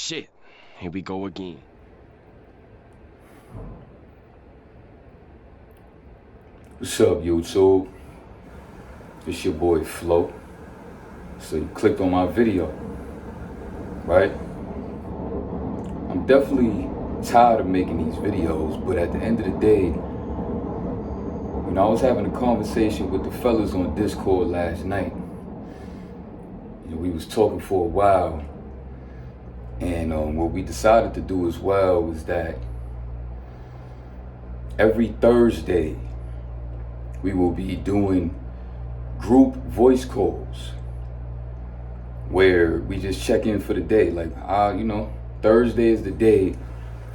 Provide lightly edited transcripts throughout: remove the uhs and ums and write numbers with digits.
Shit, here we go again. What's up, YouTube? It's your boy Flo. So you clicked on my video, right? I'm definitely tired of making these videos, but at the end of the day, I was having a conversation with the fellas on Discord last night. We was talking for a while, and what we decided to do as well was that every Thursday we will be doing group voice calls where we just check in for the day. Like, Thursday is the day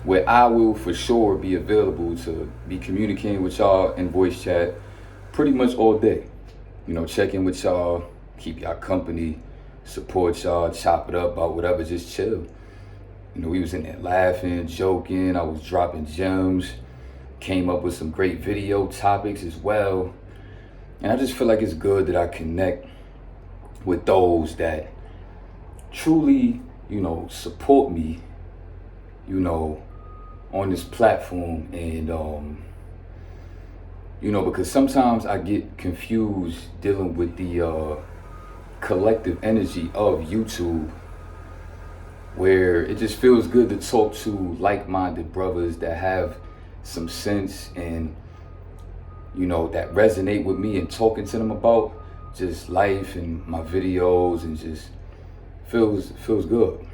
where I will for sure be available to be communicating with y'all in voice chat pretty much all day. Check in with y'all, keep y'all company, support y'all, chop it up about whatever, just chill. We was in there laughing, joking, I was dropping gems, came up with some great video topics as well. And I just feel like it's good that I connect with those that truly, support me, on this platform. And, because sometimes I get confused dealing with the collective energy of YouTube, where it just feels good to talk to like-minded brothers that have some sense and, that resonate with me, and talking to them about just life and my videos, and just feels good.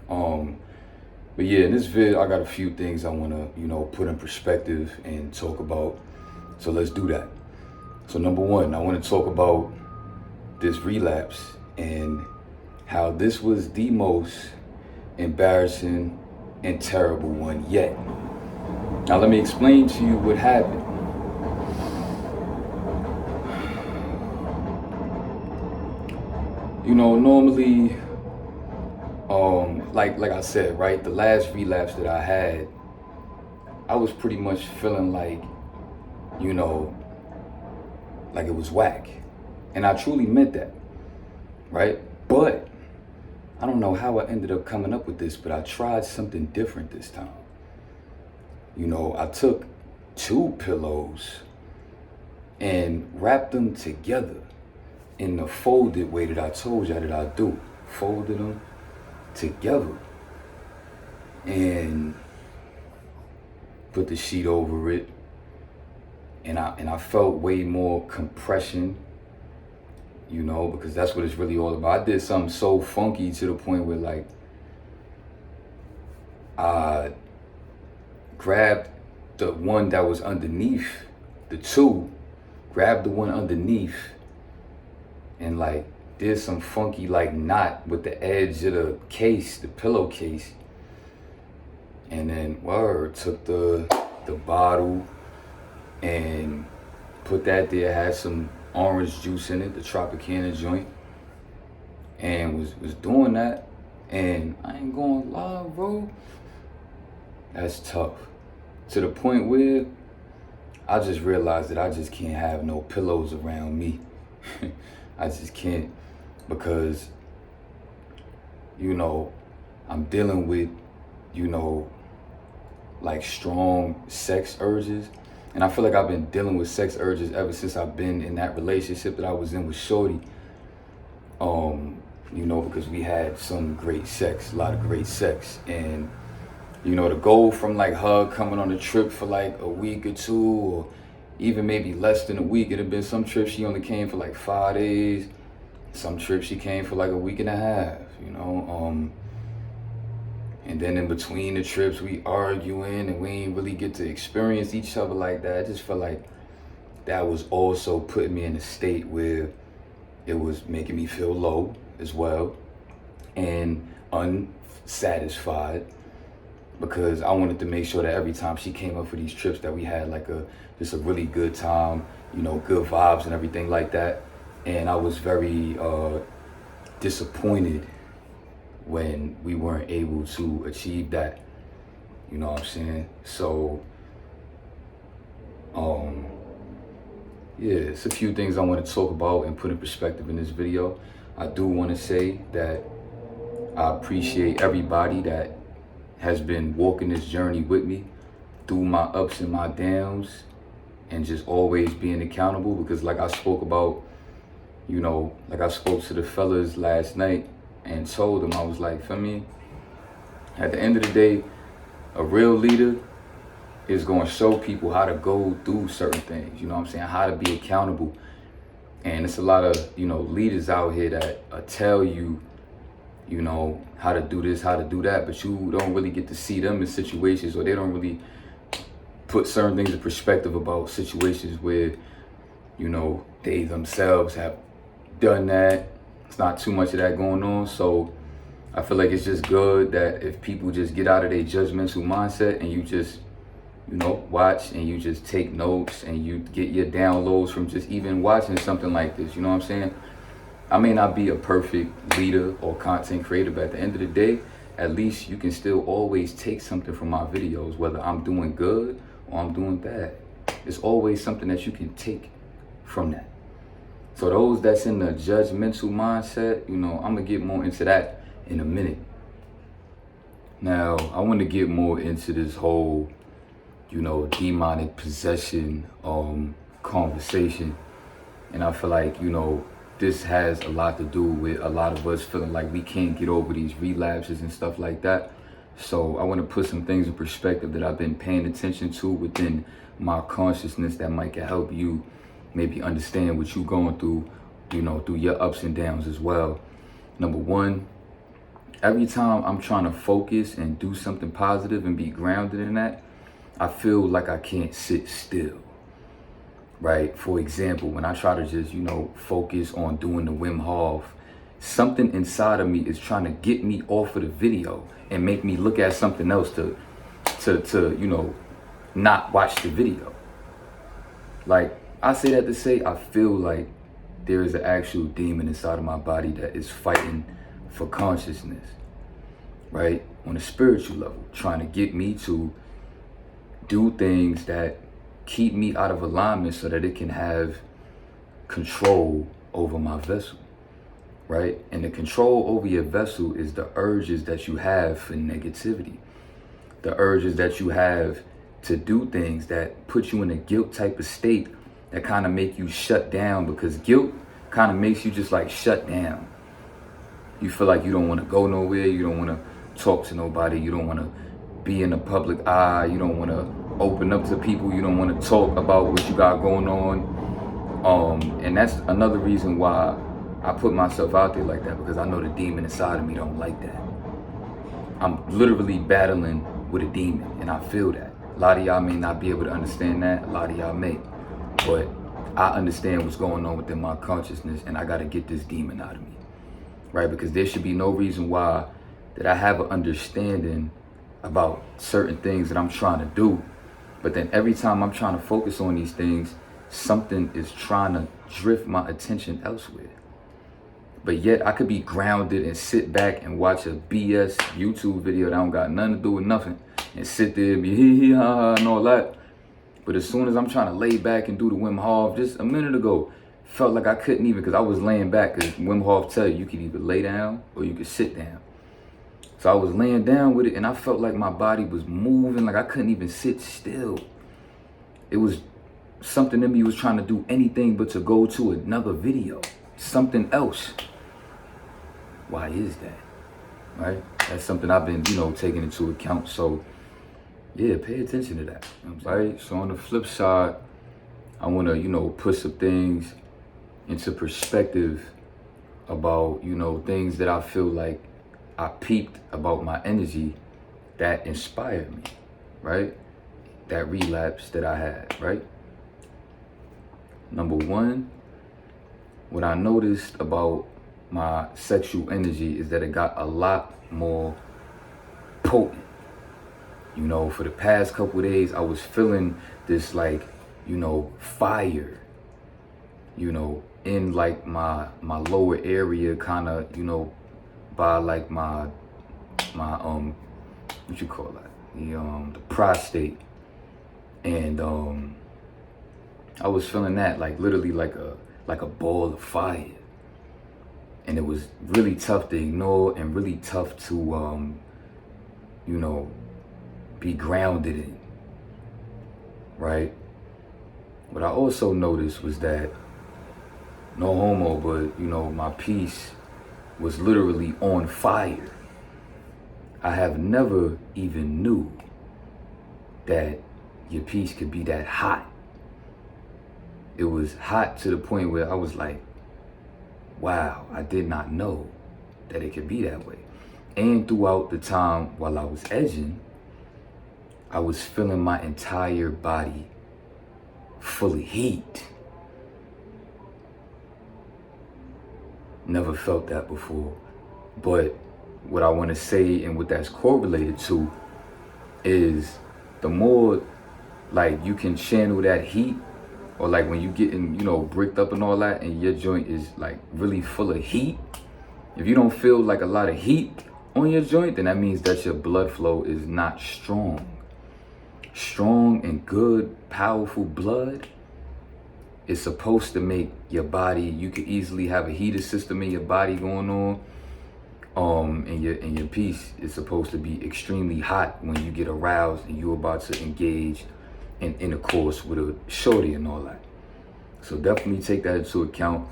But yeah, in this vid, I got a few things I want to, put in perspective and talk about. So let's do that. So number one, I want to talk about this relapse and how this was the most embarrassing and terrible one yet. Now let me explain to you what happened. Normally, like I said, right, the last relapse that I had, I was pretty much feeling like, like it was whack. And I truly meant that, right? But I don't know how I ended up coming up with this, but I tried something different this time. I took 2 pillows and wrapped them together in the folded way that I told y'all that I do. Folded them together and put the sheet over it. And I felt way more compression, because that's what it's really all about. I did something so funky to the point where, like, I grabbed the one that was underneath the 2, grabbed the one underneath, and like did some funky like knot with the edge of the case, the pillowcase. And then took the bottle and put that there, had some orange juice in it, the Tropicana joint, and was doing that. And I ain't going to lie, bro, that's tough. To the point where I just realized that I just can't have no pillows around me. I just can't, because, I'm dealing with, like strong sex urges. And I feel like I've been dealing with sex urges ever since I've been in that relationship that I was in with Shorty. Because we had some great sex, a lot of great sex. And, to go from like her coming on a trip for like a week or 2, or even maybe less than a week. It had been some trips she only came for like 5 days. Some trips she came for like a week and a half, and then in between the trips we arguing and we ain't really get to experience each other like that. I just felt like that was also putting me in a state where it was making me feel low as well and unsatisfied, because I wanted to make sure that every time she came up for these trips that we had like just a really good time, good vibes and everything like that. And I was very disappointed when we weren't able to achieve that. You know what I'm saying? So, yeah, it's a few things I want to talk about and put in perspective in this video. I do want to say that I appreciate everybody that has been walking this journey with me through my ups and my downs, and just always being accountable. Because like I spoke about, like I spoke to the fellas last night and told them, I was like, for me, at the end of the day, a real leader is going to show people how to go through certain things, you know what I'm saying? How to be accountable. And it's a lot of, leaders out here that tell you, how to do this, how to do that, but you don't really get to see them in situations, or they don't really put certain things in perspective about situations where, they themselves have done that. It's not too much of that going on. So I feel like it's just good that if people just get out of their judgmental mindset and you just, watch and you just take notes and you get your downloads from just even watching something like this, you know what I'm saying? I may not be a perfect leader or content creator, but at the end of the day, at least you can still always take something from my videos, whether I'm doing good or I'm doing bad. It's always something that you can take from that. So those that's in the judgmental mindset, I'm gonna get more into that in a minute. Now, I want to get more into this whole, demonic possession conversation. And I feel like, this has a lot to do with a lot of us feeling like we can't get over these relapses and stuff like that. So I want to put some things in perspective that I've been paying attention to within my consciousness that might help you maybe understand what you're going through, through your ups and downs as well. Number one, every time I'm trying to focus and do something positive and be grounded in that, I feel like I can't sit still, right? For example, when I try to just, focus on doing the Wim Hof, something inside of me is trying to get me off of the video and make me look at something else to not watch the video. Like, I say that to say, I feel like there is an actual demon inside of my body that is fighting for consciousness, right? On a spiritual level, trying to get me to do things that keep me out of alignment so that it can have control over my vessel, right? And the control over your vessel is the urges that you have for negativity, the urges that you have to do things that put you in a guilt type of state that kind of make you shut down, because guilt kind of makes you just like shut down. You feel like you don't want to go nowhere, you don't want to talk to nobody, you don't want to be in the public eye, you don't want to open up to people, you don't want to talk about what you got going on. And that's another reason why I put myself out there like that, because I know the demon inside of me don't like that. I'm literally battling with a demon, and I feel that. A lot of y'all may not be able to understand that, a lot of y'all may, but I understand what's going on within my consciousness, and I got to get this demon out of me, right? Because there should be no reason why that I have an understanding about certain things that I'm trying to do, but then every time I'm trying to focus on these things, something is trying to drift my attention elsewhere. But yet I could be grounded and sit back and watch a BS YouTube video that don't got nothing to do with nothing, and sit there and be hee hee ha ha and all that. But as soon as I'm trying to lay back and do the Wim Hof, just a minute ago, felt like I couldn't even, because I was laying back, because Wim Hof tell you, you could either lay down or you could sit down. So I was laying down with it, and I felt like my body was moving, like I couldn't even sit still. It was something in me was trying to do anything but to go to another video, something else. Why is that, right? That's something I've been, taking into account. So yeah, pay attention to that, right? So on the flip side, I want to, put some things into perspective about, things that I feel like I peeped about my energy that inspired me, right? That relapse that I had, right? Number one, what I noticed about my sexual energy is that it got a lot more potent. For the past couple of days, I was feeling this like, fire, in like my lower area, kind of, by like my what you call that, the prostate. And I was feeling that like literally like a ball of fire. And it was really tough to ignore and really tough to, you know, be grounded in, right? What I also noticed was that, no homo, but, you know, my peace was literally on fire. I have never even knew that your peace could be that hot. It was hot to the point where I was like, wow, I did not know that it could be that way. And throughout the time while I was edging, I was feeling my entire body full of heat. Never felt that before. But what I want to say and what that's correlated to is the more like you can channel that heat, or like when you getting, you know, bricked up and all that, and your joint is like really full of heat, if you don't feel like a lot of heat on your joint, then that means that your blood flow is not strong. Strong and good, powerful blood is supposed to make your body, you could easily have a heated system in your body going on. And your piece is supposed to be extremely hot when you get aroused and you're about to engage in intercourse with a shorty and all that. So definitely take that into account.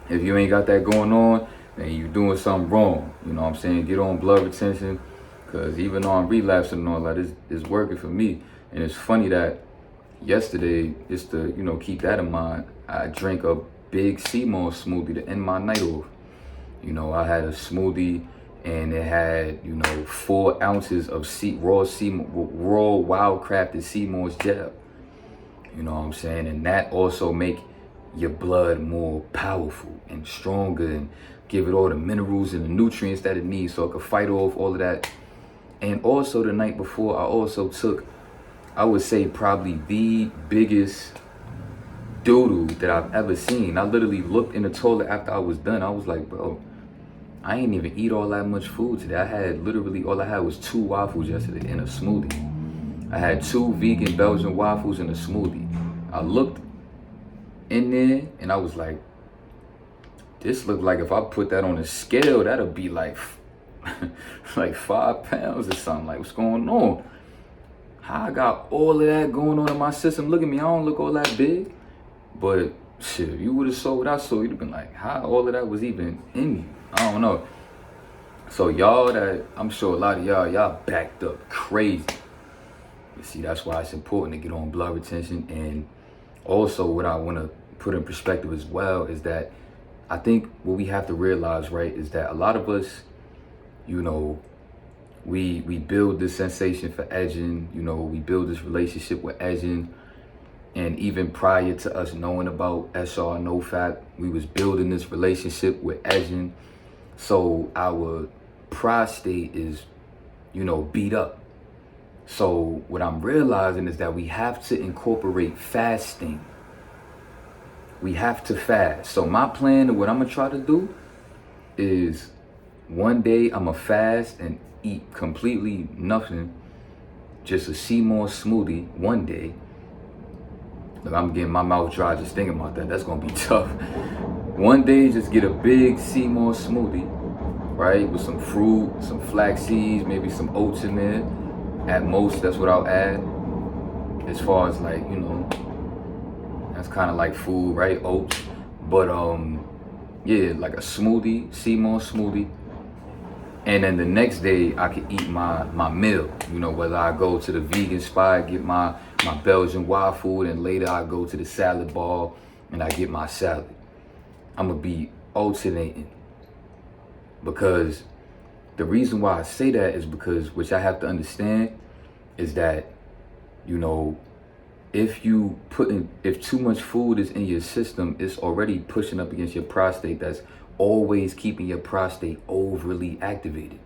If you ain't got that going on, then you're doing something wrong. You know what I'm saying? Get on blood retention, because even though I'm relapsing and all that, it's working for me. And it's funny that yesterday, just to, you know, keep that in mind, I drank a big sea moss smoothie to end my night off. You know, I had a smoothie and it had, you know, 4 ounces of raw wild-crafted sea moss gel. You know what I'm saying? And that also make your blood more powerful and stronger and give it all the minerals and the nutrients that it needs so it can fight off all of that. And also the night before, I also took, I would say, probably the biggest doodle that I've ever seen. I literally looked in the toilet after I was done. I was like, bro, I ain't even eat all that much food today. I had literally, all I had was 2 waffles yesterday and a smoothie. I had 2 vegan Belgian waffles and a smoothie. I looked in there and I was like, this looked like if I put that on a scale, that'll be like, like 5 pounds or something. Like, what's going on? How I got all of that going on in my system? Look at me, I don't look all that big. But shit, if you would have saw what I saw, you'd have been like, how all of that was even in you? I don't know. So y'all, that I'm sure a lot of y'all backed up crazy. You see, that's why it's important to get on blood retention. And also what I want to put in perspective as well is that I think what we have to realize, right, is that a lot of us, you know, we build this sensation for edging, you know, we build this relationship with edging. And even prior to us knowing about SR Nofap, we was building this relationship with edging. So our prostate is, you know, beat up. So what I'm realizing is that we have to incorporate fasting. We have to fast. So my plan and what I'm gonna try to do is one day I'm gonna fast and eat completely nothing, just a sea moss smoothie one day. Look, I'm getting my mouth dry just thinking about that. That's gonna be tough. One day, just get a big sea moss smoothie, right? With some fruit, some flax seeds, maybe some oats in there. At most, that's what I'll add. As far as like, you know, that's kind of like food, right? Oats. But yeah, like a smoothie, sea moss smoothie. And then the next day I could eat my meal, you know, whether I go to the vegan spot, get my Belgian waffle, and later I go to the salad bar and I get my salad. I'm gonna be alternating, because the reason why I say that is because, which I have to understand, is that, you know, if too much food is in your system, it's already pushing up against your prostate. That's always keeping your prostate overly activated.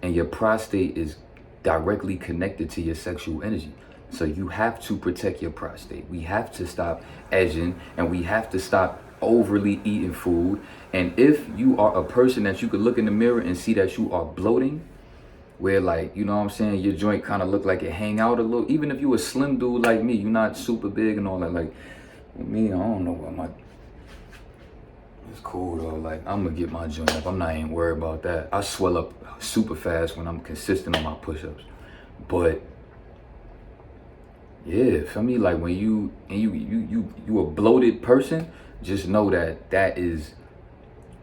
And your prostate is directly connected to your sexual energy. So you have to protect your prostate. We have to stop edging, and we have to stop overly eating food. And if you are a person that you could look in the mirror and see that you are bloating, where, like, you know what I'm saying, your joint kind of look like it hang out a little, even if you a slim dude like me, you're not super big and all that. Like me, I don't know what It's cool though. Like, I'm gonna get my joint up. I'm not even worried about that. I swell up super fast when I'm consistent on my push-ups. But yeah, for me, like when you a bloated person, just know that is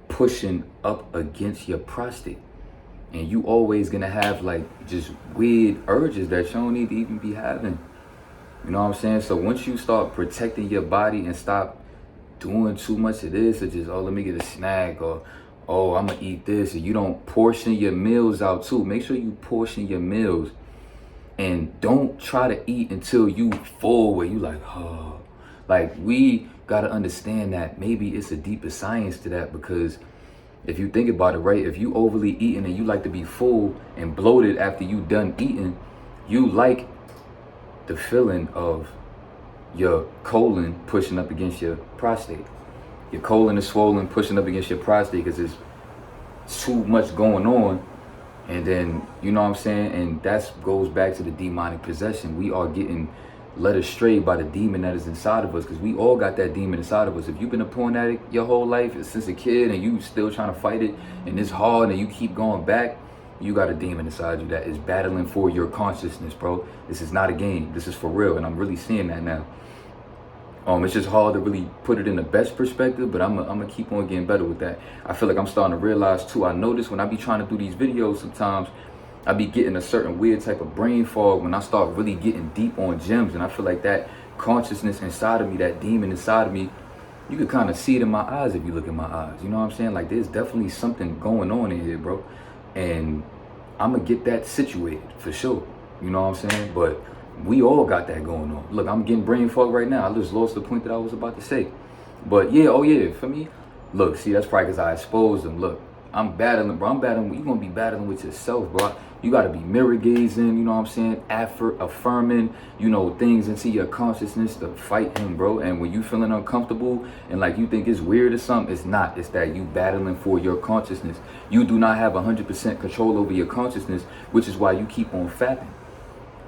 pushing up against your prostate. And you always gonna have like just weird urges that you don't need to even be having. You know what I'm saying? So once you start protecting your body and stop doing too much of this, or just, oh, let me get a snack, or, oh, I'm gonna eat this, and you don't portion your meals out too. Make sure you portion your meals, and don't try to eat until you full, where you like, oh. Like, we gotta understand that maybe it's a deeper science to that, because if you think about it, right, if you overly eating and you like to be full and bloated after you done eating, you like the feeling of your colon pushing up against your prostate. Your colon is swollen, pushing up against your prostate because there's too much going on. And then, you know what I'm saying? And that goes back to the demonic possession. We are getting led astray by the demon that is inside of us, because we all got that demon inside of us. If you've been a porn addict your whole life since a kid and you still trying to fight it and it's hard and you keep going back, you got a demon inside you that is battling for your consciousness, bro. This is not a game. This is for real, and I'm really seeing that now. It's just hard to really put it in the best perspective, but I'm gonna keep on getting better with that. I feel like I'm starting to realize too, I notice when I be trying to do these videos, sometimes I be getting a certain weird type of brain fog when I start really getting deep on gems, and I feel like that consciousness inside of me, that demon inside of me, you can kind of see it in my eyes if you look in my eyes. You know what I'm saying? Like, there's definitely something going on in here, bro. And I'm gonna get that situated for sure. You know what I'm saying? But we all got that going on. Look, I'm getting brain fog right now. I just lost the point that I was about to say. But yeah, oh yeah, for me, look, see, that's probably because I exposed them. Look, I'm battling, bro. I'm battling. You're gonna be battling with yourself, bro. You gotta be mirror gazing, you know what I'm saying? Affirming, you know, things into your consciousness to fight him, bro. And when you feeling uncomfortable and like you think it's weird or something, it's not. It's that you battling for your consciousness. You do not have 100% control over your consciousness, which is why you keep on fapping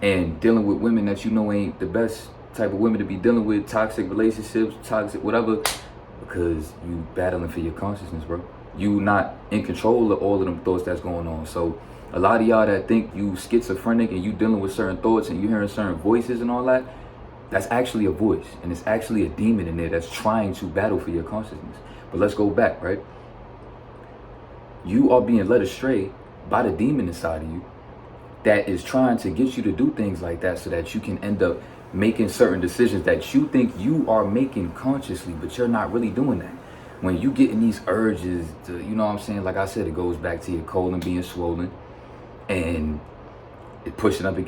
and dealing with women that you know ain't the best type of women to be dealing with, toxic relationships, toxic whatever, because you battling for your consciousness, bro. You not in control of all of them thoughts that's going on. So a lot of y'all that think you schizophrenic and you dealing with certain thoughts and you hearing certain voices and all that, that's actually a voice, and it's actually a demon in there that's trying to battle for your consciousness. But let's go back, right? You are being led astray by the demon inside of you that is trying to get you to do things like that so that you can end up making certain decisions that you think you are making consciously, but you're not really doing that. When you get in these urges to, you know what I'm saying? Like I said, it goes back to your colon being swollen and it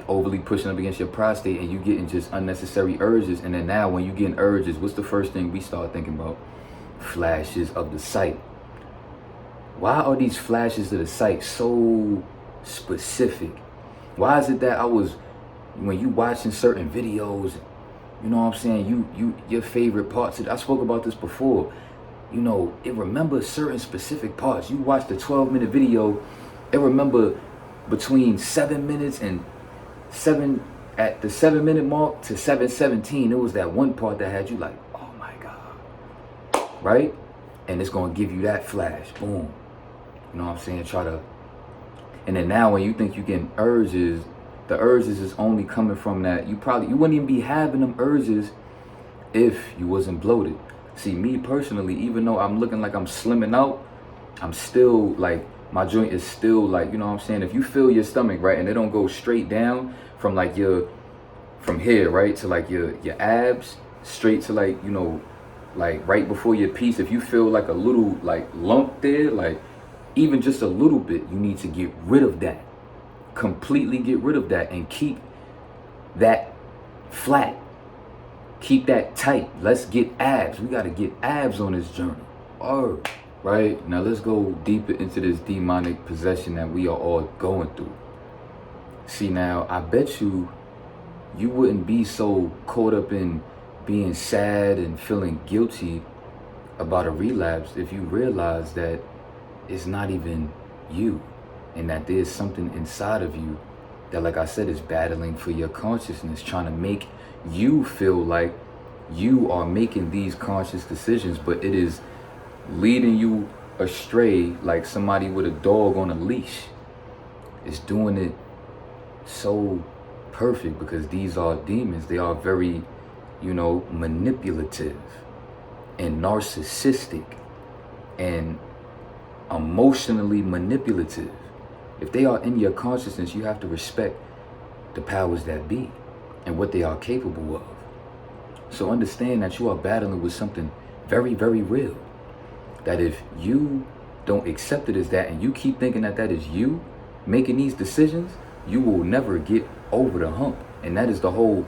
overly pushing up against your prostate, and you getting just unnecessary urges. And then now when you getting urges, what's the first thing we start thinking about? Flashes of the sight. Why are these flashes of the sight so specific? Why is it that when you watching certain videos, you know what I'm saying, your favorite parts, I spoke about this before, you know, it remembers certain specific parts. You watch the 12-minute video, it remember between 7 minutes and at the 7-minute mark to 7:17, it was that one part that had you like, oh my God, right? And it's gonna give you that flash, boom. You know what I'm saying? And then now when you think you getting urges, the urges is only coming from that. You wouldn't even be having them urges if you wasn't bloated. See, me personally, even though I'm looking like I'm slimming out, I'm still like, my joint is still like, you know what I'm saying? If you feel your stomach, right, and it don't go straight down from like from here, right, to like your abs, straight to like, you know, like right before your piece, if you feel like a little like lump there, like even just a little bit, you need to get rid of that. Completely get rid of that and keep that flat. Keep that tight. Let's get abs. We got to get abs on this journey. Oh, right? Now let's go deeper into this demonic possession that we are all going through. See, now I bet you wouldn't be so caught up in being sad and feeling guilty about a relapse if you realize that it's not even you, and that there's something inside of you that, like I said, is battling for your consciousness, trying to make you feel like you are making these conscious decisions, but it is leading you astray like somebody with a dog on a leash. It's doing it so perfect because these are demons. They are very, manipulative and narcissistic and emotionally manipulative. If they are in your consciousness, you have to respect the powers that be and what they are capable of. So understand that you are battling with something very, very real. That if you don't accept it as that and you keep thinking that that is you making these decisions, you will never get over the hump. And that is the whole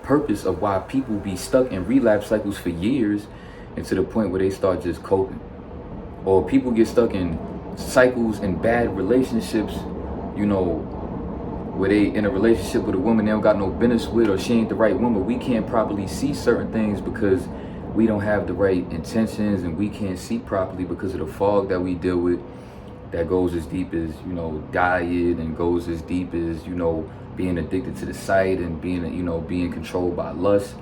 purpose of why people be stuck in relapse cycles for years and to the point where they start just coping. Or people get stuck in cycles and bad relationships, where they in a relationship with a woman they don't got no business with, or she ain't the right woman. We can't properly see certain things because we don't have the right intentions, and we can't see properly because of the fog that we deal with that goes as deep as, diet, and goes as deep as, being addicted to the site and being controlled by lust.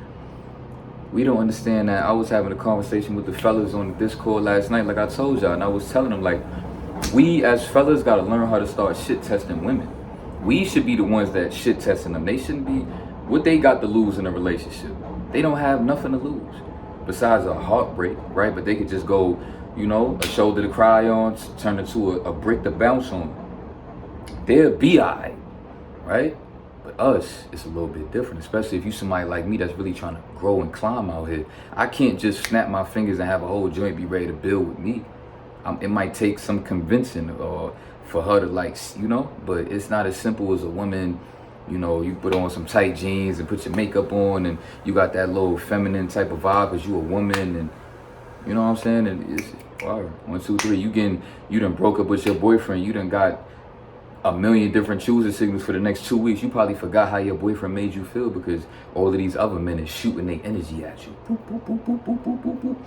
We don't understand that. I was having a conversation with the fellas on the Discord last night, like I told y'all, and I was telling them, like, we as fellas gotta learn how to start shit testing women. We should be the ones that shit testing them. They shouldn't be. What they got to lose in a relationship? They don't have nothing to lose besides a heartbreak, right? But they could just go, a shoulder to cry on, turn into a brick to bounce on. They'll be alright, right? But us, it's a little bit different, especially if you somebody like me that's really trying to grow and climb out here. I can't just snap my fingers and have a whole joint be ready to build with me. It might take some convincing or for her to but it's not as simple as a woman, you put on some tight jeans and put your makeup on and you got that little feminine type of vibe because you a woman, and you know what I'm saying? And it's, wow, 1, 2, 3, you done broke up with your boyfriend, you done got a million different choosing signals for the next 2 weeks. You probably forgot how your boyfriend made you feel because all of these other men is shooting their energy at you. Boop, boop, boop, boop, boop, boop, boop, boop.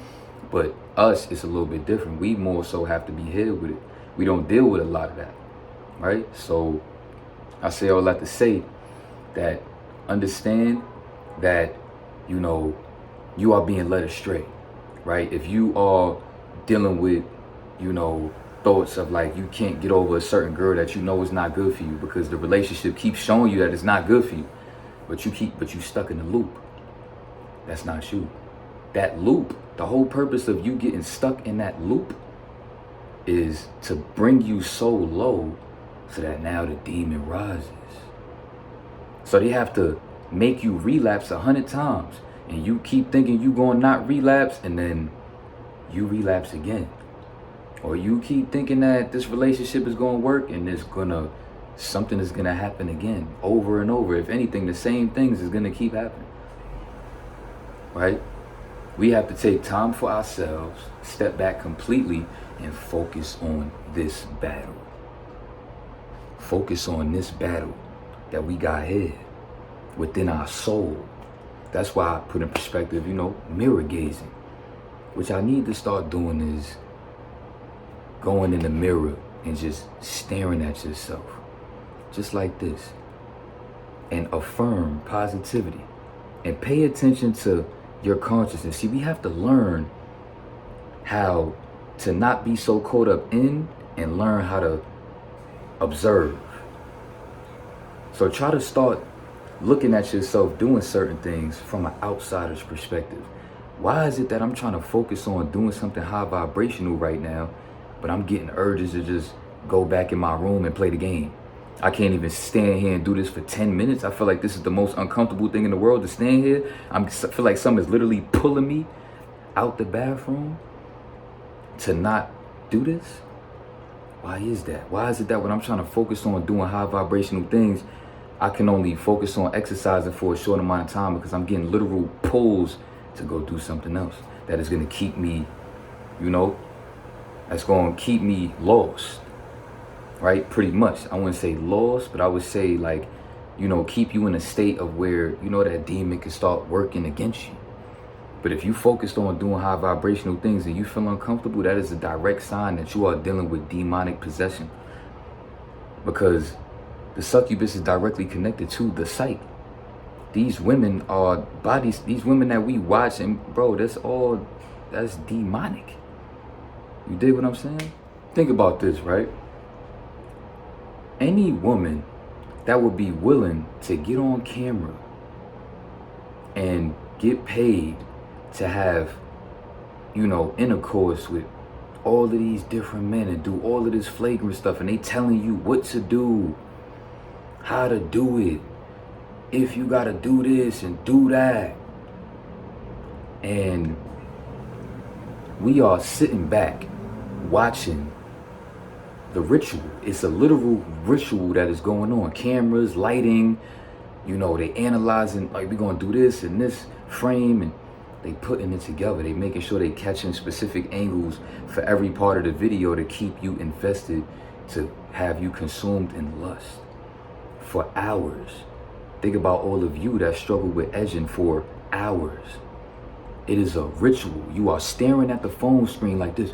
But us, it's a little bit different. We more so have to be healed with it. We don't deal with a lot of that, right? So I say all that to say that understand that, you are being led astray, right? If you are dealing with, thoughts of like you can't get over a certain girl that is not good for you because the relationship keeps showing you that it's not good for you, but you stuck in the loop. That's not you. That loop, the whole purpose of you getting stuck in that loop is to bring you so low so that now the demon rises. So they have to make you relapse 100 times and you keep thinking you gonna not relapse, and then you relapse again. Or you keep thinking that this relationship is gonna work and something is gonna happen again, over and over. If anything, the same things is gonna keep happening, right? We have to take time for ourselves, step back completely, and focus on this battle. Focus on this battle that we got here within our soul. That's why I put in perspective, mirror gazing. Which I need to start doing is going in the mirror and just staring at yourself. Just like this. And affirm positivity. And pay attention to your consciousness. See, we have to learn how to not be so caught up in and learn how to observe. So try to start looking at yourself doing certain things from an outsider's perspective. Why is it that I'm trying to focus on doing something high vibrational right now, but I'm getting urges to just go back in my room and play the game? I can't even stand here and do this for 10 minutes. I feel like this is the most uncomfortable thing in the world to stand here. I feel like something's literally pulling me out the bathroom to not do this. Why is that? Why is it that when I'm trying to focus on doing high vibrational things, I can only focus on exercising for a short amount of time because I'm getting literal pulls to go do something else that is going to keep me, that's going to keep me lost. Right? Pretty much. I wouldn't say lost, but I would say keep you in a state of where, that demon can start working against you. But if you focused on doing high vibrational things and you feel uncomfortable, that is a direct sign that you are dealing with demonic possession. Because the succubus is directly connected to the psyche. These women are bodies, these women that we watch, and bro, that's demonic. You dig what I'm saying? Think about this, right? Any woman that would be willing to get on camera and get paid to have, intercourse with all of these different men and do all of this flagrant stuff, and they telling you what to do, how to do it, if you gotta do this and do that. And we are sitting back watching the ritual. It's a literal ritual that is going on. Cameras, lighting, they analyzing, like, we're gonna do this in this frame, and they putting it together. They making sure they catching specific angles for every part of the video to keep you invested, to have you consumed in lust for hours. Think about all of you that struggle with edging for hours. It is a ritual. You are staring at the phone screen like this.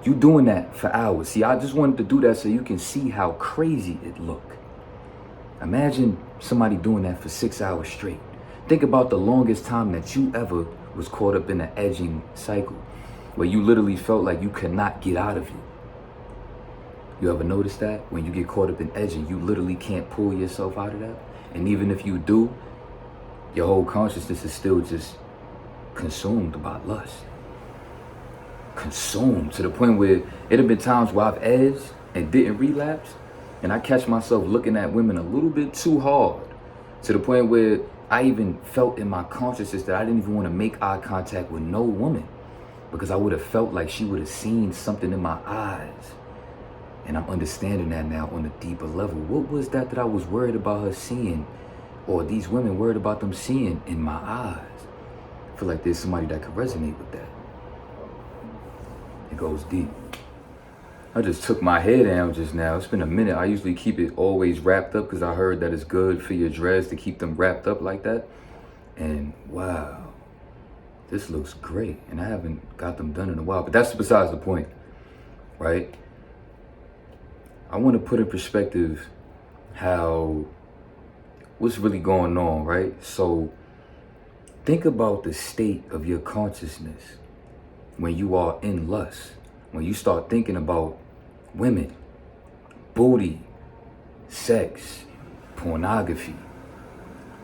You doing that for hours. See, I just wanted to do that so you can see how crazy it look. Imagine somebody doing that for 6 hours straight. Think about the longest time that you ever was caught up in an edging cycle, where you literally felt like you could not get out of it. You ever notice that? When you get caught up in edging, you literally can't pull yourself out of that. And even if you do, your whole consciousness is still just consumed by lust. Consumed to the point where it have been times where I've edged and didn't relapse, and I catch myself looking at women a little bit too hard, to the point where I even felt in my consciousness that I didn't even want to make eye contact with no woman, because I would have felt like she would have seen something in my eyes. And I'm understanding that now on a deeper level. What was that I was worried about her seeing, or these women worried about them seeing in my eyes? I feel like there's somebody that could resonate with that. It goes deep. I just took my hair down just now. It's been a minute. I usually keep it always wrapped up because I heard that it's good for your dreads to keep them wrapped up like that. And wow, this looks great. And I haven't got them done in a while, but that's besides the point, right? I want to put in perspective what's really going on, right? So think about the state of your consciousness when you are in lust, when you start thinking about women, booty, sex, pornography.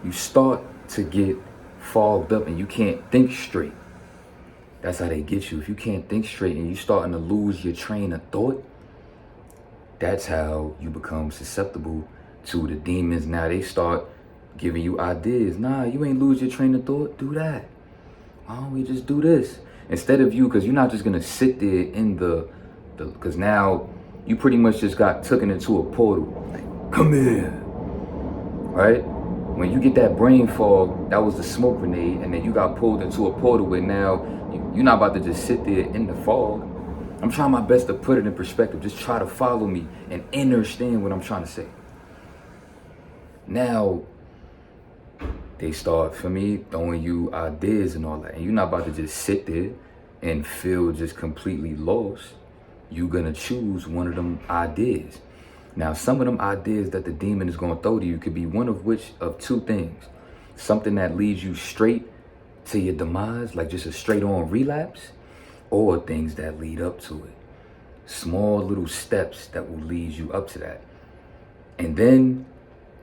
You start to get fogged up and you can't think straight. That's how they get you. If you can't think straight and you're starting to lose your train of thought, that's how you become susceptible to the demons. Now they start giving you ideas. Nah, you ain't lose your train of thought. Do that. Why don't we just do this? Instead of you, because you're not just going to sit there in because now you pretty much just got taken into a portal. Like, come here. Right? When you get that brain fog, that was the smoke grenade, and then you got pulled into a portal where now you're not about to just sit there in the fog. I'm trying my best to put it in perspective. Just try to follow me and understand what I'm trying to say. Now, they start, for me, throwing you ideas and all that. And you're not about to just sit there and feel just completely lost. You're going to choose one of them ideas. Now, some of them ideas that the demon is going to throw to you could be one of which of two things. Something that leads you straight to your demise, like just a straight on relapse, or things that lead up to it. Small little steps that will lead you up to that. And then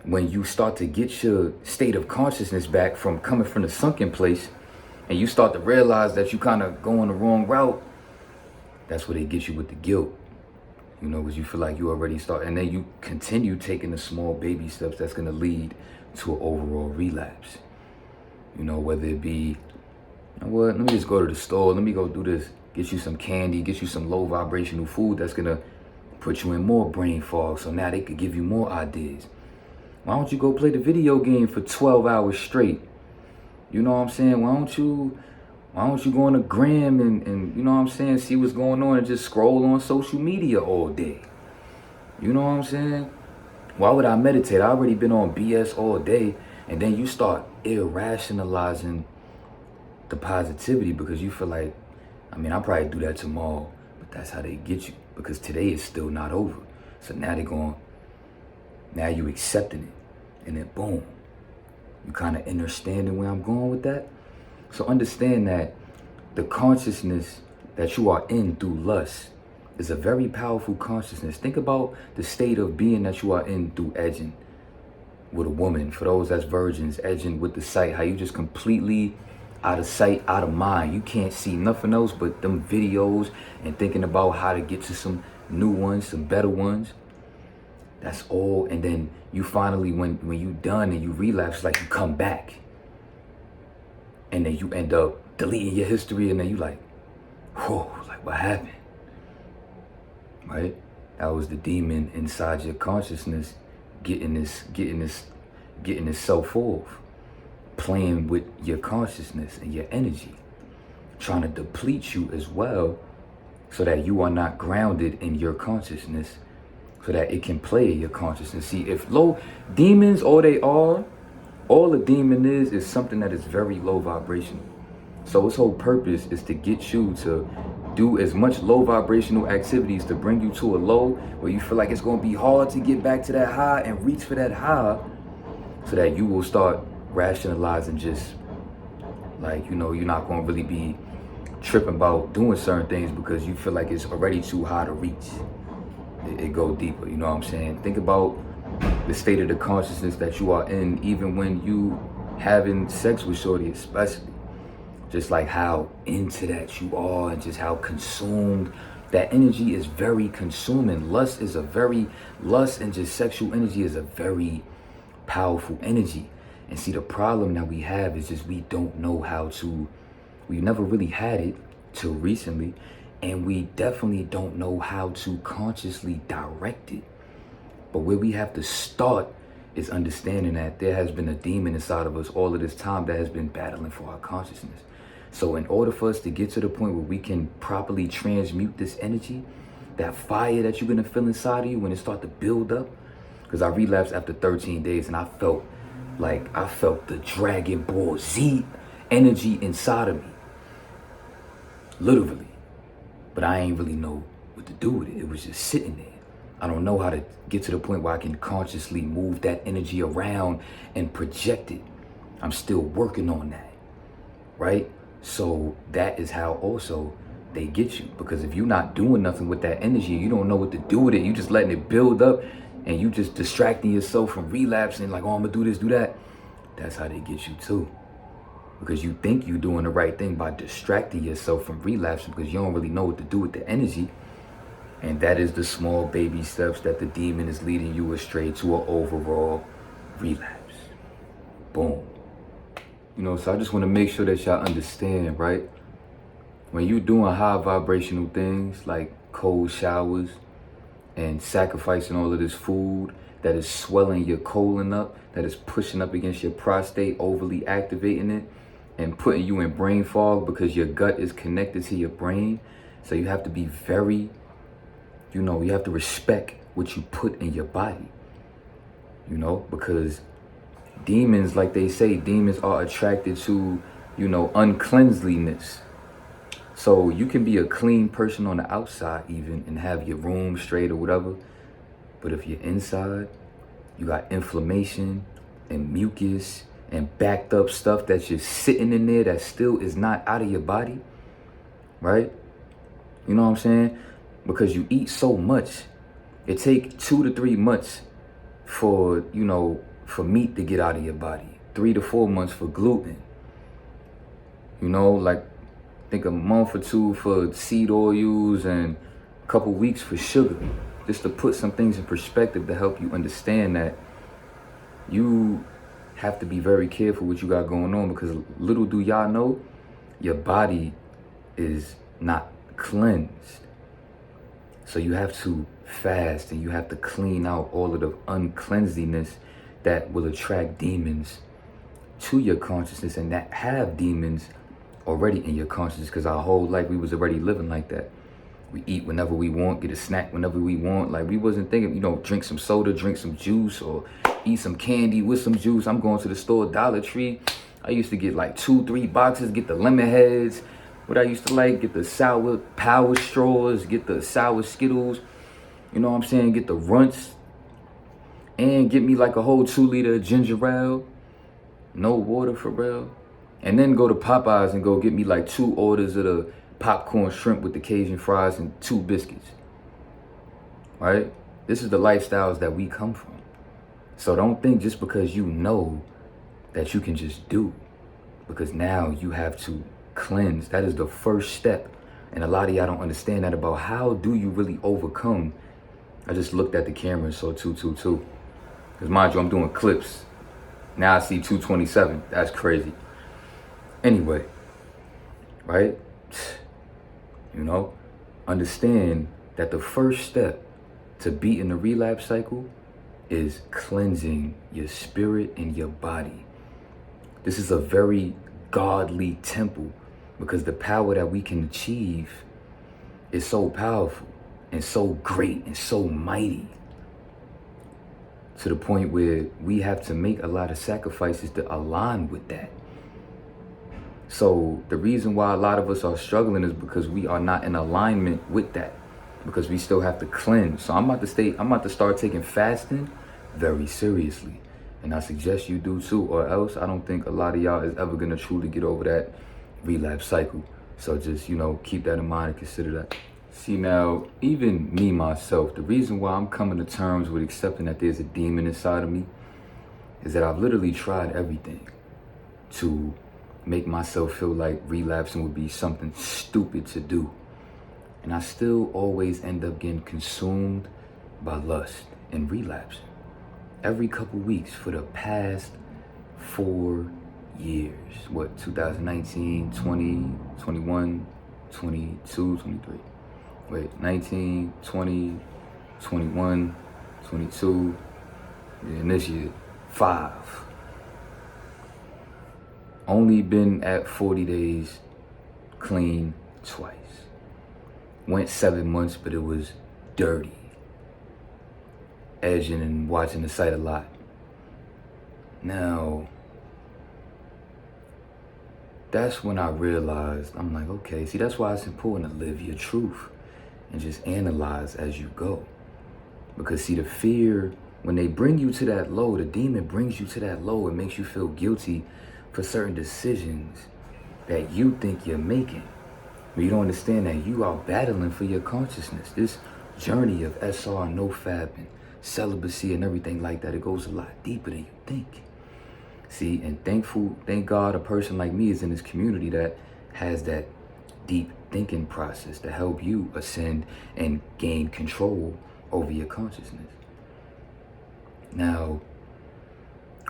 when you start to get your state of consciousness back from coming from the sunken place, and you start to realize that you kind of going the wrong route, that's where they get you with the guilt. Because you feel like you already start, and then you continue taking the small baby steps that's going to lead to an overall relapse. Whether it be, let me just go to the store, let me go do this, get you some candy, get you some low vibrational food that's going to put you in more brain fog, so now they could give you more ideas. Why don't you go play the video game for 12 hours straight? You know what I'm saying? Why don't you go on the gram and you know what I'm saying, see what's going on and just scroll on social media all day? You know what I'm saying? Why would I meditate? I already been on BS all day, and then you start irrationalizing the positivity because you feel like, I mean, I'll probably do that tomorrow, but that's how they get you, because today is still not over. So now now you accepting it, and then boom, you kind of understanding where I'm going with that. So understand that the consciousness that you are in through lust is a very powerful consciousness. Think about the state of being that you are in through edging with a woman. For those that's virgins, edging with the sight, how you just completely out of sight, out of mind. You can't see nothing else but them videos and thinking about how to get to some new ones, some better ones. That's all. And then you finally, when you done and you relapse, like you come back. And then you end up deleting your history, and then you like, whoa, like what happened? Right? That was the demon inside your consciousness getting itself off, playing with your consciousness and your energy, trying to deplete you as well, so that you are not grounded in your consciousness, so that it can play your consciousness. See, if low demons, all a demon is something that is very low vibrational. So its whole purpose is to get you to do as much low vibrational activities to bring you to a low where you feel like it's going to be hard to get back to that high and reach for that high, so that you will start rationalizing, just like, you know, you're not going to really be tripping about doing certain things because you feel like it's already too high to reach. It go deeper, you know what I'm saying? Think about the state of the consciousness that you are in, even when you having sex with shorty, especially. Just like how into that you are, and just how consumed. That energy is very consuming. Lust and just sexual energy is a very powerful energy. And see, the problem that we have is just we don't know how to, we never really had it till recently, and we definitely don't know how to consciously direct it. But where we have to start is understanding that there has been a demon inside of us all of this time that has been battling for our consciousness. So in order for us to get to the point where we can properly transmute this energy, that fire that you're gonna feel inside of you when it start to build up, because I relapsed after 13 days and I felt the Dragon Ball Z energy inside of me, literally. But I ain't really know what to do with it. It was just sitting there. I don't know how to get to the point where I can consciously move that energy around and project it. I'm still working on that, right? So that is how also they get you. Because if you're not doing nothing with that energy, you don't know what to do with it, you just letting it build up, and you just distracting yourself from relapsing, like, oh, I'm gonna do this, do that. That's how they get you too. Because you think you're doing the right thing by distracting yourself from relapsing, because you don't really know what to do with the energy. And that is the small baby steps that the demon is leading you astray to an overall relapse. Boom. You know, so I just want to make sure that y'all understand, right? When you're doing high vibrational things like cold showers and sacrificing all of this food that is swelling your colon up, that is pushing up against your prostate, overly activating it, and putting you in brain fog because your gut is connected to your brain. So you have to be very, you know, you have to respect what you put in your body, you know, because demons, like they say, demons are attracted to, you know, uncleanliness. So you can be a clean person on the outside even and have your room straight or whatever. But if you're inside, you got inflammation and mucus and backed up stuff that's just sitting in there that still is not out of your body, right? You know what I'm saying? Because you eat so much, it take 2 to 3 months for, you know, for meat to get out of your body. 3 to 4 months for gluten. You know, like, I think a month or 2 for seed oils and a couple weeks for sugar. Just to put some things in perspective to help you understand that you have to be very careful what you got going on, because little do y'all know, your body is not cleansed. So you have to fast and you have to clean out all of the uncleanliness that will attract demons to your consciousness, and that have demons already in your consciousness, because our whole life we was already living like that. We eat whenever we want, get a snack whenever we want. Like, we wasn't thinking, you know, drink some soda, drink some juice, or eat some candy with some juice. I'm going to the store, Dollar Tree. I used to get like 2-3 boxes, get the lemon heads, what I used to like, get the sour power straws, get the sour Skittles, you know what I'm saying, get the runts, and get me like a whole 2-liter ginger ale, no water for real. And then go to Popeyes and go get me like 2 orders of the popcorn shrimp with the Cajun fries and 2 biscuits, right? This is the lifestyles that we come from. So don't think just because you know that you can just do, because now you have to cleanse. That is the first step. And a lot of y'all don't understand that about how do you really overcome. I just looked at the camera and saw 222. Because mind you, I'm doing clips. Now I see 227. That's crazy. Anyway, right? You know, understand that the first step to beating the relapse cycle is cleansing your spirit and your body. This is a very godly temple because the power that we can achieve is so powerful and so great and so mighty, to the point where we have to make a lot of sacrifices to align with that. So the reason why a lot of us are struggling is because we are not in alignment with that, because we still have to cleanse. So I'm about to start taking fasting very seriously. And I suggest you do too, or else I don't think a lot of y'all is ever gonna truly get over that relapse cycle. So just, you know, keep that in mind and consider that. See, now, even me, myself, the reason why I'm coming to terms with accepting that there's a demon inside of me is that I've literally tried everything to make myself feel like relapsing would be something stupid to do. And I still always end up getting consumed by lust and relapsing every couple weeks for the past 4 years. What, 2019, 20, 21, 22, 23. Wait, 19, 20, 21, 22, and this year, 5. Only been at 40 days clean twice. Went 7 months, but it was dirty. Edging and watching the site a lot. Now, that's when I realized, I'm like, okay, see, that's why it's important to live your truth and just analyze as you go. Because see, the fear, when they bring you to that low, the demon brings you to that low and makes you feel guilty for certain decisions that you think you're making. But you don't understand that you are battling for your consciousness. This journey of SR, Nofap, and celibacy and everything like that, it goes a lot deeper than you think. See, and thank God a person like me is in this community that has that deep thinking process to help you ascend and gain control over your consciousness. Now,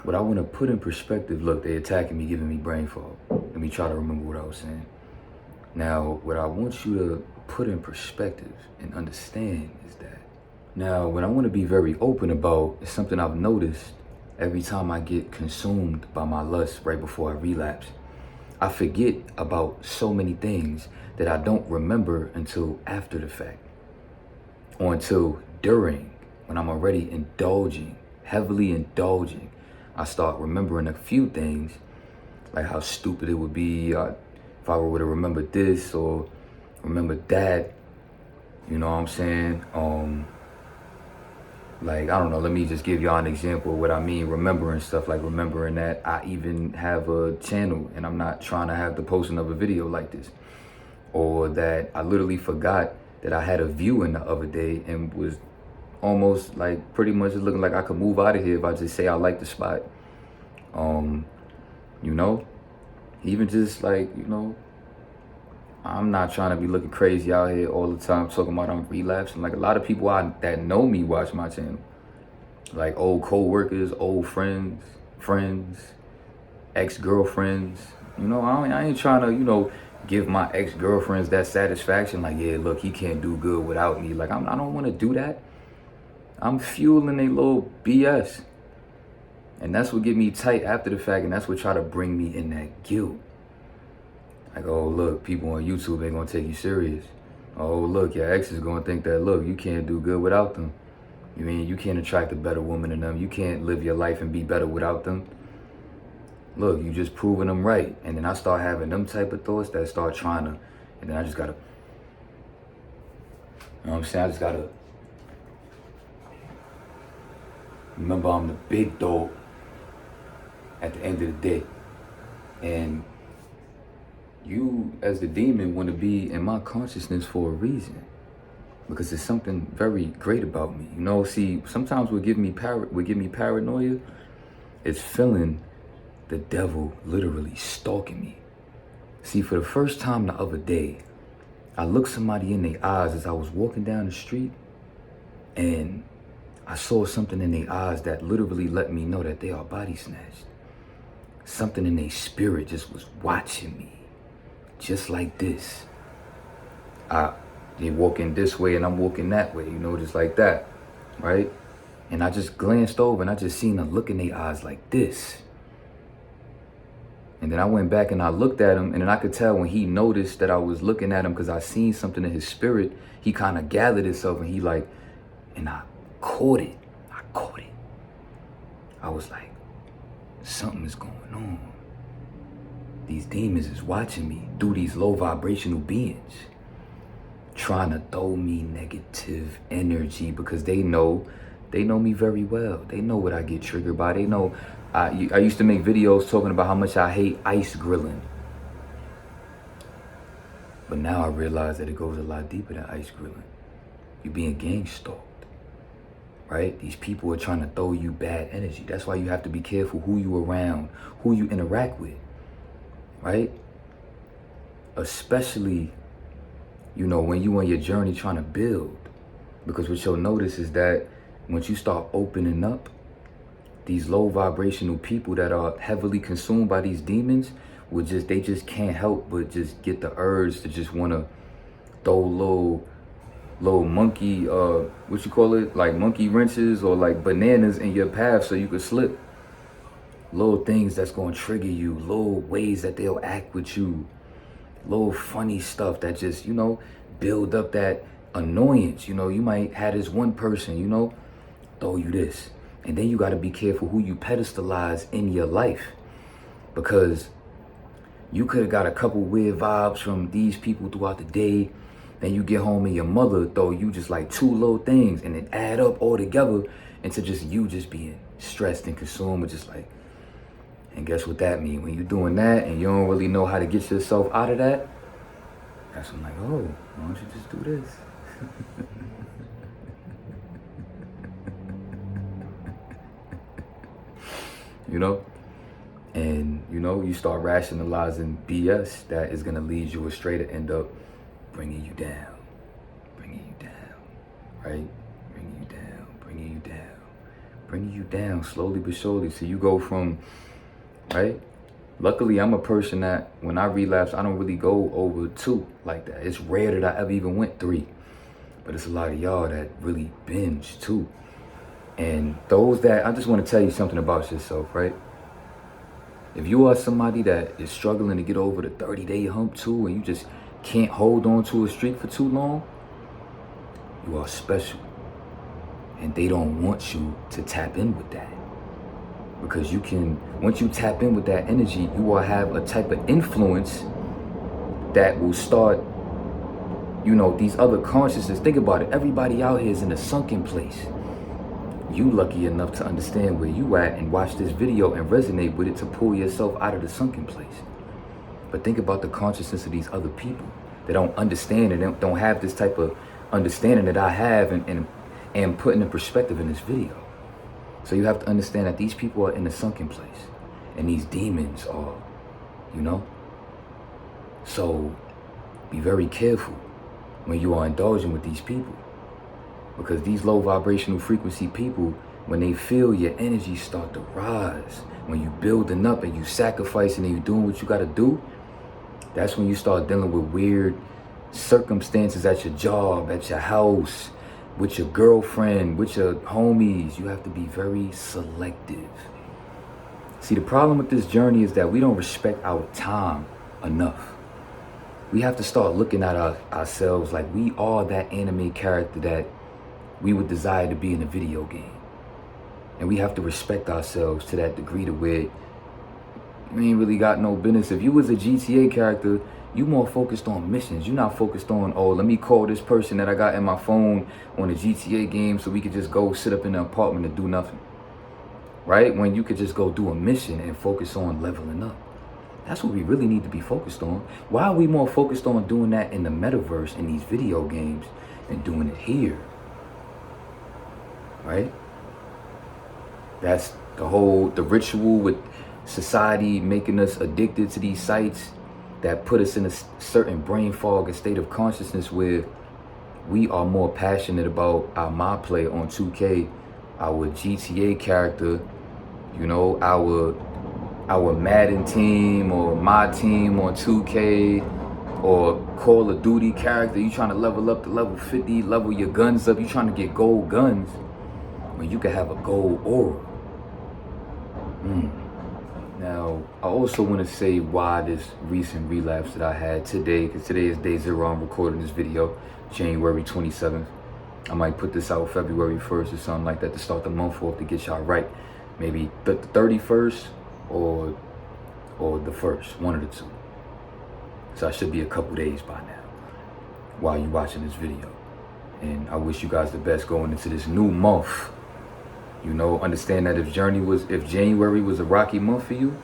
what I want to put in perspective, look, they attacking me, giving me brain fog. Let me try to remember what I was saying. Now, what I want you to put in perspective and understand is that, now, what I want to be very open about is something I've noticed every time I get consumed by my lust right before I relapse. I forget about so many things that I don't remember until after the fact, or until during, when I'm already indulging, heavily indulging. I start remembering a few things, like how stupid it would be if I were to remember this or remember that. You know what I'm saying? Like, I don't know, let me just give y'all an example of what I mean, remembering stuff, like remembering that I even have a channel and I'm not trying to have the posting of a video like this. Or that I literally forgot that I had a viewing the other day and was almost like pretty much looking like I could move out of here if I just say I like the spot. You know, even just like, you know, I'm not trying to be looking crazy out here all the time talking about I'm relapsing. Like, a lot of people that know me watch my channel. Like old co-workers, old friends, ex-girlfriends. You know, I ain't trying to, you know, give my ex-girlfriends that satisfaction. Like, yeah, look, he can't do good without me. Like, I don't want to do that. I'm fueling a little BS. And that's what get me tight after the fact, and that's what try to bring me in that guilt. Like, oh, look, people on YouTube ain't gonna take you serious. Oh, look, your ex is gonna think that, look, you can't do good without them. You mean you can't attract a better woman than them. You can't live your life and be better without them. look, you just proving them right. And then I start having them type of thoughts that start trying to, and then I just gotta, you know what I'm saying? I just gotta remember I'm the big dog at the end of the day. And you, as the demon, want to be in my consciousness for a reason. Because there's something very great about me. You know, see, sometimes what give me paranoia is feeling the devil literally stalking me. See, for the first time the other day, I looked somebody in their eyes as I was walking down the street, and I saw something in their eyes that literally let me know that they are body snatched. Something in their spirit just was watching me, just like this. They walking this way and I'm walking that way, you know, just like that, right? And I just glanced over and I just seen a look in their eyes like this. And then I went back and I looked at him, and then I could tell when he noticed that I was looking at him because I seen something in his spirit, he kind of gathered himself and he like, and I caught it. I was like, something is going on. These demons is watching me through these low vibrational beings, trying to throw me negative energy because they know me very well. They know what I get triggered by. They know I used to make videos talking about how much I hate ice grilling. But now I realize that it goes a lot deeper than ice grilling. You're being gang stalked, right? These people are trying to throw you bad energy. That's why you have to be careful who you around, who you interact with, right? Especially, you know, when you on your journey trying to build. Because what you'll notice is that once you start opening up, these low vibrational people that are heavily consumed by these demons they just can't help but just get the urge to just want to throw little monkey, what you call it? Like monkey wrenches or like bananas in your path so you could slip. Little things that's going to trigger you, little ways that they'll act with you, little funny stuff that just, you know, build up that annoyance. You know, you might have this one person, you know, throw you this. And then you got to be careful who you pedestalize in your life, because you could have got a couple weird vibes from these people throughout the day. Then you get home and your mother throw you just like two little things, and it add up all together into just you just being stressed and consumed with just like, and guess what that means? When you're doing that and you don't really know how to get yourself out of that, that's when I'm like, oh, why don't you just do this? You know? And, you know, you start rationalizing BS that is going to lead you astray to end up bringing you down, right? Bringing you down slowly but surely. So you go from, right? Luckily, I'm a person that when I relapse, I don't really go over 2 like that. It's rare that I ever even went 3. But it's a lot of y'all that really binge 2. And those that, I just want to tell you something about yourself, right? If you are somebody that is struggling to get over the 30-day hump too, and you just can't hold on to a streak for too long, you are special. And they don't want you to tap in with that. Because you can, once you tap in with that energy, you will have a type of influence that will start, you know, these other consciousness. Think about it. Everybody out here is in a sunken place. You lucky enough to understand where you at and watch this video and resonate with it to pull yourself out of the sunken place. But think about the consciousness of these other people that don't understand and don't have this type of understanding that I have and putting in perspective in this video. So you have to understand that these people are in a sunken place and these demons are, you know. So be very careful when you are indulging with these people. Because these low vibrational frequency people, when they feel your energy start to rise, when you building up and you sacrificing and you doing what you got to do, that's when you start dealing with weird circumstances at your job, at your house, with your girlfriend, with your homies. You have to be very selective. See, the problem with this journey is that we don't respect our time enough. We have to start looking at ourselves like we are that anime character that we would desire to be in a video game. And we have to respect ourselves to that degree to where you ain't really got no business. If you was a GTA character, you more focused on missions. You're not focused on, oh, let me call this person that I got in my phone on the GTA game so we could just go sit up in the apartment and do nothing. Right? When you could just go do a mission and focus on leveling up. That's what we really need to be focused on. Why are we more focused on doing that in the metaverse in these video games than doing it here? Right? That's the ritual with society making us addicted to these sites that put us in a certain brain fog and state of consciousness where we are more passionate about our my play on 2K, our GTA character, you know, our Madden team or my team on 2K or Call of Duty character. You trying to level up to level 50, level your guns up. You trying to get gold guns when you can have a gold aura. Now, I also want to say why this recent relapse that I had today, because today is day 0. I'm recording this video, January 27th. I might put this out February 1st or something like that to start the month off to get y'all right. Maybe the 31st or the 1st, one of the two. So I should be a couple days by now while you're watching this video. And I wish you guys the best going into this new month. You know, understand that if January was a rocky month for you,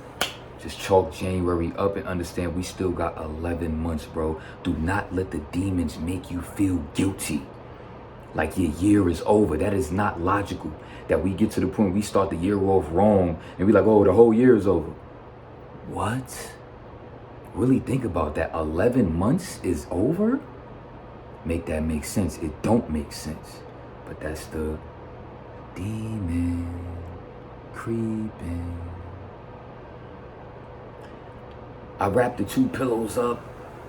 just chalk January up and understand we still got 11 months, bro. Do not let the demons make you feel guilty like your year is over. That is not logical. That we get to the point we start the year off wrong and we like, oh, the whole year is over. What? Really think about that. 11 months is over? Make that make sense. It don't make sense. But that's the demon creeping. I wrapped the 2 pillows up.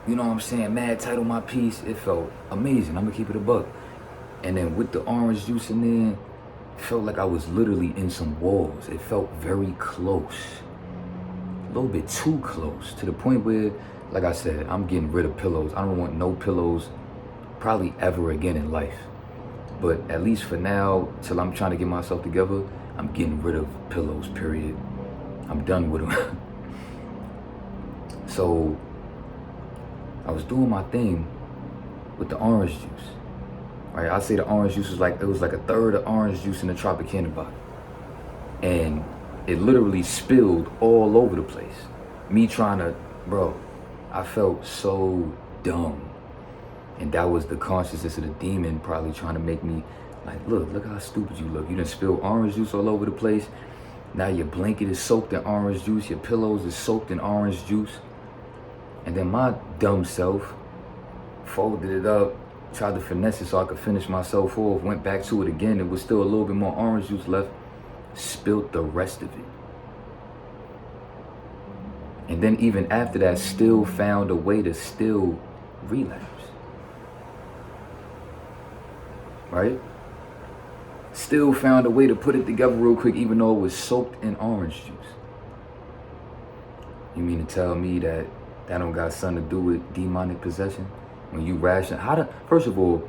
You know what I'm saying? Mad tight on my piece. It felt amazing. I'm gonna keep it a buck. And then with the orange juice in there, it felt like I was literally in some walls. It felt very close. A little bit too close. To the point where, like I said, I'm getting rid of pillows. I don't want no pillows probably ever again in life. But at least for now, till I'm trying to get myself together, I'm getting rid of pillows, period. I'm done with them. So, I was doing my thing with the orange juice. Right, I say the orange juice was like, it was like a third of orange juice in the Tropicana bottle. And it literally spilled all over the place. Me trying to, bro, I felt so dumb. And that was the consciousness of the demon probably trying to make me like, look how stupid you look. You done spilled orange juice all over the place. Now your blanket is soaked in orange juice. Your pillows is soaked in orange juice. And then my dumb self folded it up, tried to finesse it so I could finish myself off, went back to it again. It was still a little bit more orange juice left. Spilt the rest of it. And then even after that, still found a way to still relapse. Right? Still found a way to put it together real quick, even though it was soaked in orange juice. You mean to tell me that don't got something to do with demonic possession? When you ration, first of all,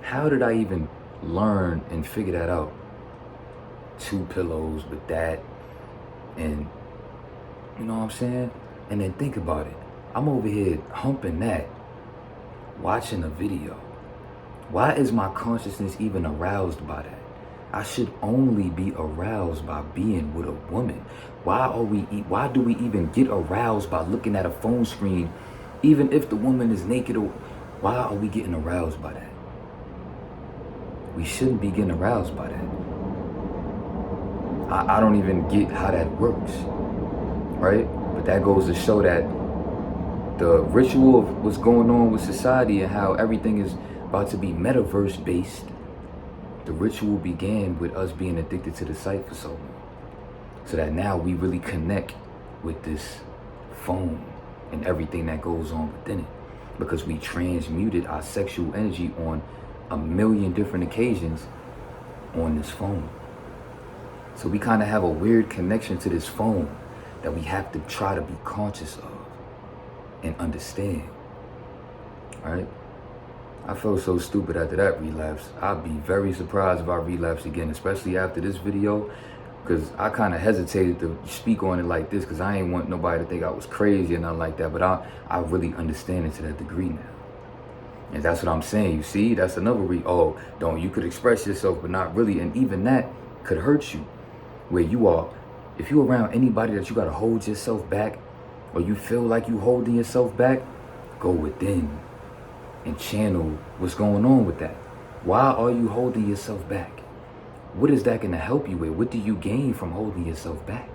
how did I even learn and figure that out? 2 pillows with that, and you know what I'm saying? And then think about it. I'm over here humping that, watching a video. Why is my consciousness even aroused by that? I should only be aroused by being with a woman. Why do we even get aroused by looking at a phone screen, even if the woman is naked? Or why are we getting aroused by that? We shouldn't be getting aroused by that. I don't even get how that works, right? But that goes to show that the ritual of what's going on with society and how everything is about to be metaverse based. The ritual began with us being addicted to the site for so long. So that now we really connect with this phone and everything that goes on within it. Because we transmuted our sexual energy on a million different occasions on this phone. So we kind of have a weird connection to this phone that we have to try to be conscious of and understand. All right? I felt so stupid after that relapse. I'd be very surprised if I relapse again, especially after this video, because I kind of hesitated to speak on it like this because I ain't want nobody to think I was crazy or nothing like that. But I really understand it to that degree now. And that's what I'm saying. You see, that's another you could express yourself, but not really. And even that could hurt you. Where you are, if you're around anybody that you got to hold yourself back, or you feel like you holding yourself back, go within and channel what's going on with that. Why are you holding yourself back? What is that going to help you with? What do you gain from holding yourself back?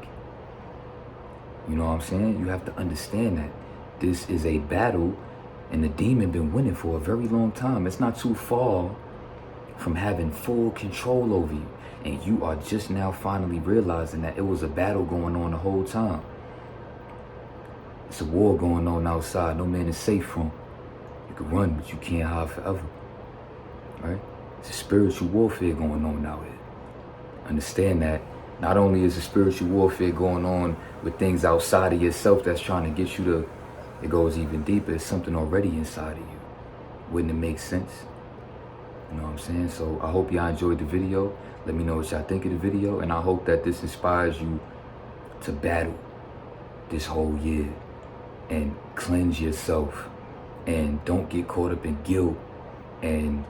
You know what I'm saying? You have to understand that this is a battle, and the demon been winning for a very long time. It's not too far from having full control over you. And you are just now finally realizing that it was a battle going on the whole time. It's a war going on outside. No man is safe from. You can run, but you can't hide forever. Right? It's a spiritual warfare going on out here. Understand that not only is a spiritual warfare going on with things outside of yourself that's trying to get you to, it goes even deeper. It's something already inside of you. Wouldn't it make sense? You know what I'm saying? So I hope y'all enjoyed the video. Let me know what y'all think of the video. And I hope that this inspires you to battle this whole year and cleanse yourself. And don't get caught up in guilt. And,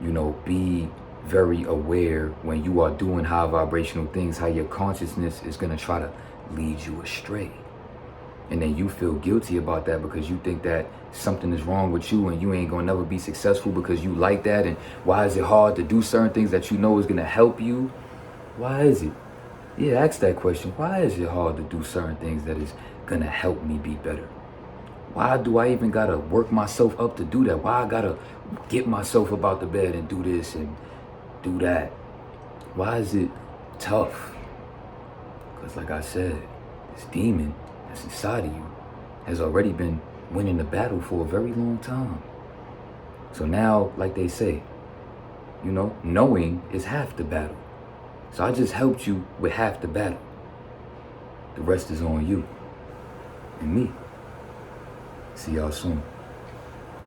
you know, be very aware when you are doing high vibrational things, how your consciousness is going to try to lead you astray. And then you feel guilty about that because you think that something is wrong with you and you ain't gonna never be successful because you like that. And why is it hard to do certain things that you know is gonna help you? Why is it? Yeah, ask that question. Why is it hard to do certain things that is gonna help me be better? Why do I even gotta work myself up to do that? Why I gotta get myself up out the bed and do this and do that? Why is it tough? Because like I said, this demon that's inside of you has already been winning the battle for a very long time. So now, like they say, you know, knowing is half the battle. So I just helped you with half the battle. The rest is on you and me. See y'all soon.